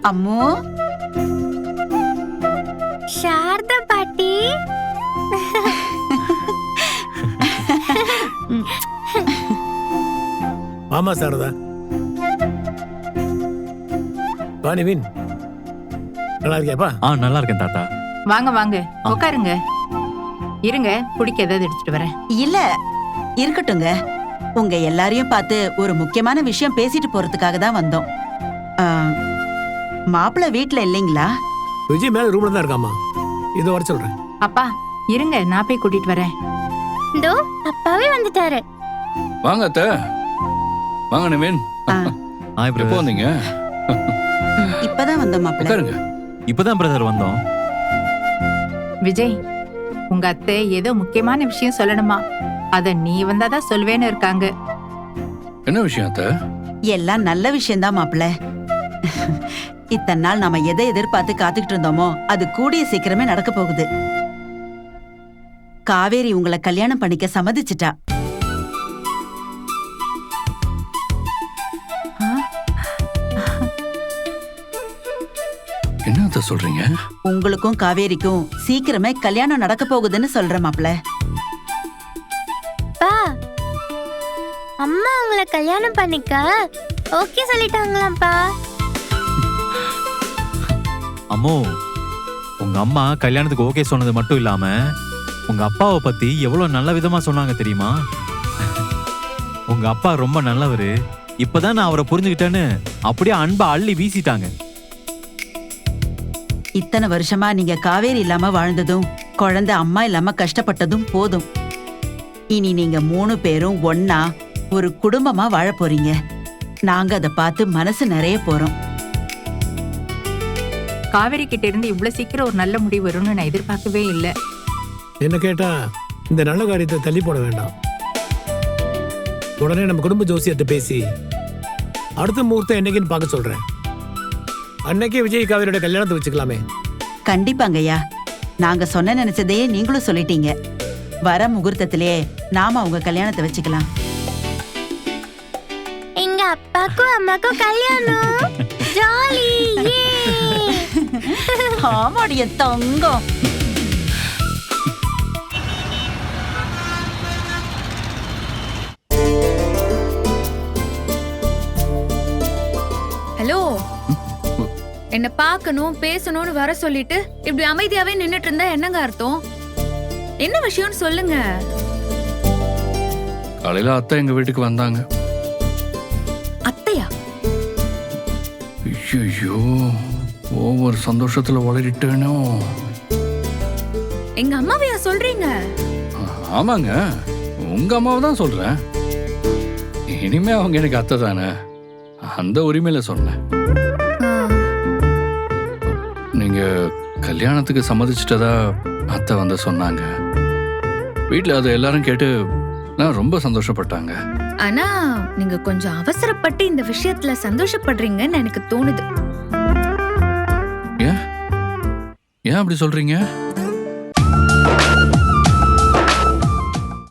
அம்மு, சாரதா பாட்டி. ஆமா சாரதா. நிவின், நல்லா இருக்கியாப்பா? நல்லா இருக்கேன் தாத்தா. வாங்க வாங்க உட்காருங்க. இருங்க, குடிக்க ஏதாவது எடுத்துட்டு வரேன். இல்ல இருக்கட்டுங்க. உங்க எல்லாரையும் பார்த்து ஒரு முக்கியமான விஷயம் பேசிட்டு போறதுக்காக தான் வந்தோம். மாப்பிள்ளை வீட்ல இல்லைங்களா? விஜய் மேல ரூம்ல தான் இருக்காமா. இதோ வர சொல்றேன். அப்பா இருங்க, நான் போய் கூட்டிட்டு வரேன். இதோ அப்பாவே வந்துட்டாரு. வாங்க அத்தை. வாங்க நிவின். எப்போ வந்தீங்க? இப்பதான் வந்தோம் மாப்பிள்ளை. உட்காருங்க. இப்பதான் பிரதர் வந்தோம். விஜய், உங்க அத்தை ஏதோ முக்கியமான விஷயம் சொல்லணுமா? அத நீ வந்தாதான் சொல்வேன்னு இருக்காங்க. என்ன விஷயம் அத்தை? எல்லாம் நல்ல விஷயம்தான் மாப்பிள்ளை. இத்தனை நாள் நாம எதை எதிர்பார்த்து காத்துக்கிட்டு இருந்தோமோ அது கூடிய சீக்கிரமே நடக்க போகுது. காவேரி உங்களை கல்யாணம் பண்ணிக்க சம்மதிச்சிட்டா. என்ன அத்தை சொல்றீங்க? உங்களுக்கும் காவேரிக்கும் சீக்கிரமே கல்யாணம் நடக்க போகுதுன்னு சொல்ற மாப்பிள்ள. பா, அம்மா உங்களை கல்யாணம் பண்ணிக்க ஓகே சொல்லிட்டாங்களாம்ப்பா. அம்மோ, உங்க அம்மா கல்யாணத்துக்கு ஓகே சொன்னது மட்டும் இல்லாம உங்க அப்பாவை பத்தி எவ்வளவு நல்ல விதமா சொன்னாங்க தெரியுமா? உங்க அப்பா ரொம்ப நல்லவரு, இப்பதான் நான் அவரை புரிஞ்சுக்கிட்டேன்னு அப்படியே அன்பை அள்ளி வீசிட்டாங்க. இத்தனை வருஷமா நீங்க காவேரி இல்லாம வாழ்ந்ததும் குழந்தை அம்மா இல்லாம கஷ்டப்பட்டதும் போதும். இனி நீங்க 3 பேரும் ஒன்னா ஒரு குடும்பமா வாழ போறீங்க. நாங்க அதை பார்த்து மனசு நிறைய போறோம். காவேரி கிட்ட இருந்து இவ்வளவு சீக்கிரம் ஒரு நல்ல முடிவு வரும்னு நான் எதிர்பார்க்கவே இல்லை. என்ன கேட்டா இந்த நல்ல காரியத்தை தள்ளி போட வேண்டாம். உடனே நம்ம குடும்ப ஜோசியத்தை பேசி அடுத்த முகூர்த்தம் என்னைக்குன்னு பார்க்க சொல்றேன். அன்னைக்கே விஜய் காவேரியோட கல்யாணத்தை வச்சுக்கலாமே. கண்டிப்பாங்கய்யா. நாங்க சொன்ன நினைச்சதையே நீங்களும் சொல்லிட்டீங்க. வர முகூர்த்தத்திலேயே நாம அவங்க கல்யாணத்தை வச்சுக்கலாம். எங்க அப்பாக்கும் அம்மாக்கும் கல்யாணம். ஜாலி. ஆமாடிய தங்கம். ஹலோ, என்ன பார்க்கணும் பேசணும்னு வர சொல்லிட்டு இப்படி அமைதியாவே நின்னுட்டு இருந்தா என்னங்க அர்த்தம்? என்ன விஷயம்னு சொல்லுங்க. காலையில அத்தை எங்க வீட்டுக்கு வந்தாங்க. அத்தையா? ஐயோ, ஒவ்வொரு சந்தோஷத்துல வளரிட்டேனோ. எங்க அம்மாவையா சொல்றீங்க? ஆமாங்க, உங்க அம்மாவை தான் சொல்றேன். இனிமே அவங்க எனக்கு அத்தை தானே, அந்த உரிமையில சொன்னேன். நீங்க கல்யாணத்துக்கு சம்மதிச்சிட்டதா அத்தை வந்து சொன்னாங்க. வீட்டுல அதை எல்லாரும் கேட்டு நான் ரொம்ப சந்தோஷப்பட்டாங்க. ஆனா நீங்க கொஞ்சம் அவசரப்பட்டு இந்த விஷயத்துல சந்தோஷப்படுறீங்கன்னு எனக்கு தோணுது. ஏன் அப்படி சொல்றீங்க?